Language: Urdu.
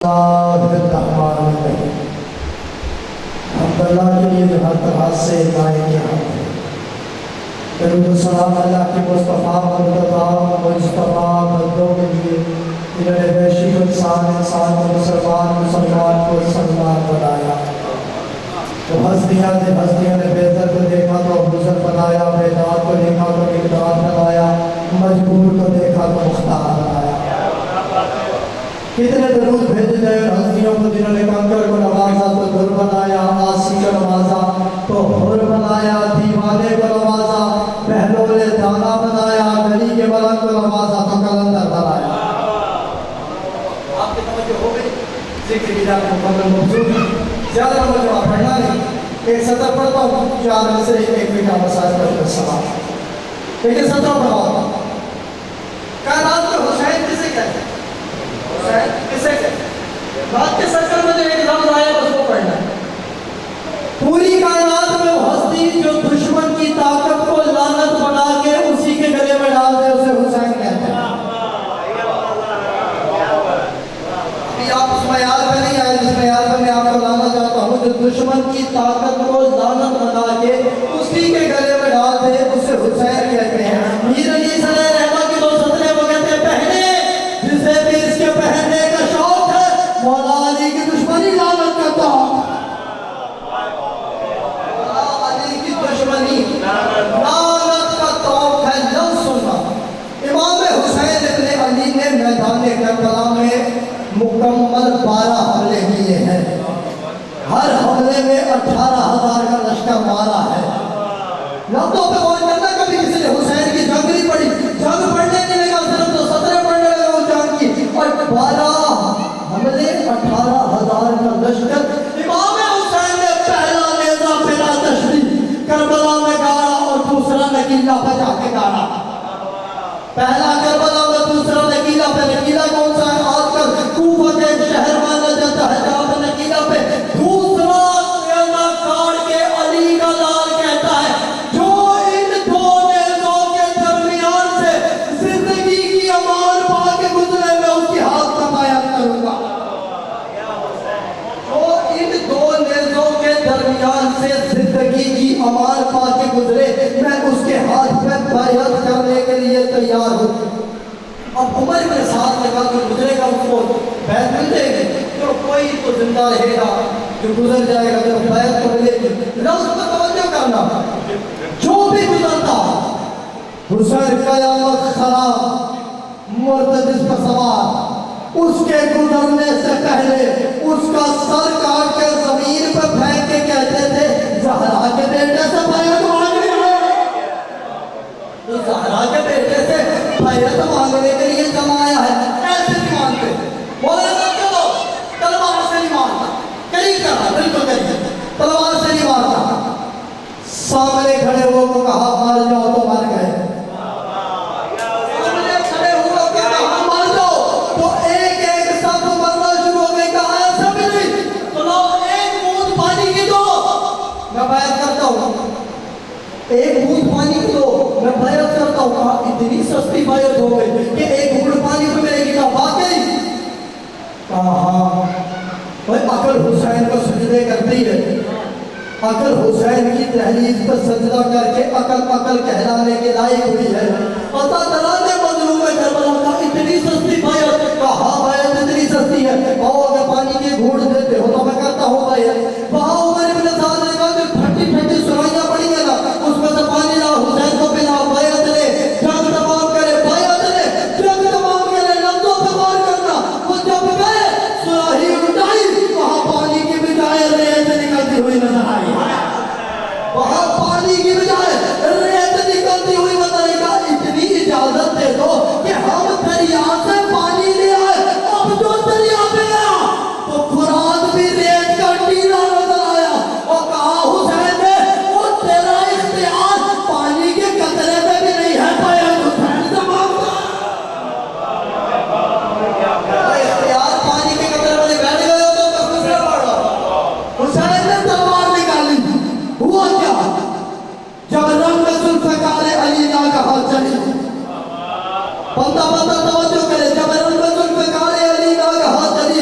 اللہ کے لیے جو ہر طرح سے لائق ہے درود و سلام اللہ کے مصطفیٰ مرتضیٰ مجتبیٰ بندوں کے لیے جنہوں نے وحشی کو انسان کو مسلمان کو سلمان بنایا۔ تو ہستیاں نے بہتر کو دیکھا تو ابوذر بنایا، بیدار کو دیکھا تو مقدار بنایا، مجبور کو دیکھا تو مختار بنایا۔ کتنے درود بھیج گئے ہستیوں کو جنہوں نے کنکر کو نوازا تو در بنایا، آسی کو نوازا تو حر بنایا، دیوانے کو نوازا بہلول دانا بنایا، گلی کے ملک کو نوازا تو کلندر بنایا۔ آپ کی توجہ ہو گئی؟ ذکر کی جانے مکمل موضوع زیادہ توجہ آپ پڑھنا نہیں، ایک سطر پڑھتا ہوں 4 سے ایک بیٹا مسائل پر سوال، لیکن سطر پڑھاؤ کائنات میں حسین کسے کہتے ہیں؟ حسین کسے کہتے ہیں؟ بات کے سکر میں جو ایک لفظ آیا بس وہ پڑھنا ہے۔ پوری کائنات میں وہ ہستی جو دشمن کی طاقت کو لعنت بنا کے اسی کے گلے میں ڈال دے اسے حسین کہتے ہیں۔ ابھی آپ اس معیار پہ نہیں آئے جس معیار پہ میں آپ کو لانا چاہتا ہوں، جو دشمن کی طاقت کو لعنت بنا کے اسی کے گلے میں ڈال دے اسے حسین کہتے ہیں۔ میر علی صلی رحمہ کی 2 سطریں وہ کہتے ہیں پہنے جسے بھی اس کے پہننے کا شوق ہے مولا علی کی دشمنی لعنت کرتا ہوں۔ مولا علی کی دشمنی لعنت کا توق ہے لفظ سننا۔ امام حسین ابن علی نے میدان کربلا میں مکمل 12 حملے کیے ہیں، ہر حملے میں 18,000 کا لشکر مارا ہے۔ لفظوں پہ غور کرنا، کبھی کسی نے حسین کی جنگ نہیں پڑھی، جنگ پڑھنے نہیں لگا، صرف تو سطریں پڑھنے لگا اس جنگ کی، اور 12 حملے 18,000 کا لشکر۔ امام حسین نے پہلا نیزہ بلا تشریح کربلا میں گاڑا اور دوسرا نکیلہ پہ جا کے گاڑا۔ پہلا کربلا میں، دوسرا نکیلہ پہ۔ نکیلہ کون سا ہے؟ آج کل کوفہ کے ایک شہر مانا جاتا ہے جہاں پہ نکیلہ پہ دوسرا نیزہ گاڑ کے علی کا لال کہتا ہے جو ان 2 نیزوں کے درمیان سے زندگی کی امان پا کے گزرے میں اس کی ہاتھ کا بیان کروں گا۔ جو ان 2 نیزوں کے درمیان سے زندگی کی امان پا کے گزرے میں اس کے ہاتھ پہ بیعت کرنے کے لیے تیار ہوں۔ اب عمر کے ساتھ لگا کہ گزرے گا اس کو بیعت مل جائے گی، تو کوئی تو زندہ رہے گا جو گزر جائے گا، جو بیعت کو ملے گی۔ لفظ پر توجہ کرنا، جو بھی گزرتا حسین قیامت خراب مرتدس پر سوار، اس کے گزرنے سے پہلے اس کا سر کاٹ کے زمین پر پھینک کے کہتے تھے زہرا کے بیٹے سے بیعت مانگنی ہے، زہرا کے بیٹے سے بیعت مانگنے کے لیے جمایا ہے۔ ایسے نہیں مانتے، مولانا چلو تلوار سے نہیں مانتا، کہیں کرا بالکل کہیں تلوار سے نہیں مانتا۔ سامنے کھڑے ہو کو کہا مر جاؤ تو مر گئے، سامنے کھڑے ہو کو کہا مر جاؤ تو ایک ایک سب مرنا شروع ہو گئی۔ کہا ایسا بھی نہیں، تو لو ایک بوند پانی کی دو میں بیعت کرتا ہوں، ایک بوند پانی کی دو میں بیعت کرتا ہوں۔ کہا اتنی سستی بیعت ہو گئی کہ ایک بوند پانی کو ملے گی؟ کہا واقعی؟ کہا ہاں۔ بھائی عقل حسین کو سجدے کرتی ہے، عقل حسین کی تحریف پر سجدہ کر کے عقل کہلانے کے لائق ہوئی ہے۔ پتہ چلا کہ مظلوم کربلا کا اتنی سستی بیعت؟ کہا ہاں بیعت اتنی سستی ہے، آؤ اگر پانی کی گھونٹ دیتے ہو تو میں کرتا ہوں بیعت۔ وہاں عمر بن سعد نے کہا کہ پھٹی پھٹی سرائیاں پڑی ہیں نا، اس میں سے پانی لا، حسین کو پلا، بیعت لے، جنگ تمام کرے، بیعت لے، جنگ تمام کرے۔ لفظوں پہ غور کرنا، وہ جب گئے سراہی اٹھائی، وہاں پانی کی بجائے ریت نکلتی ہوئی نظر آئی، وہاں پانی کی بجائے ریت نکلتی ہوئی نظر آئی۔ کہا اتنی اجازت دے دو کہ ہم دریا سے پانی لے آئے، اب جو دریا پہ گیا تو فرات بھی ریت کا ٹیلا نظر آیا، اور کہا حسین نے وہ تیرا اختیار پانی کے قطرے پہ بھی نہیں ہے، بیعت حسین سے مانگتا۔ اختیار پانی کے قطرے پہ نہیں، بیٹھ گئے ہو تو دوسرا پڑھ رہا۔ حسین نے تلوار نکالی، ہوا کیا؟ جب رنگ ذوالفقار علی ناگہاں چلی، بندہ توجہ کرے، جب رنگ ذوالفقار علی ناگہاں چلی،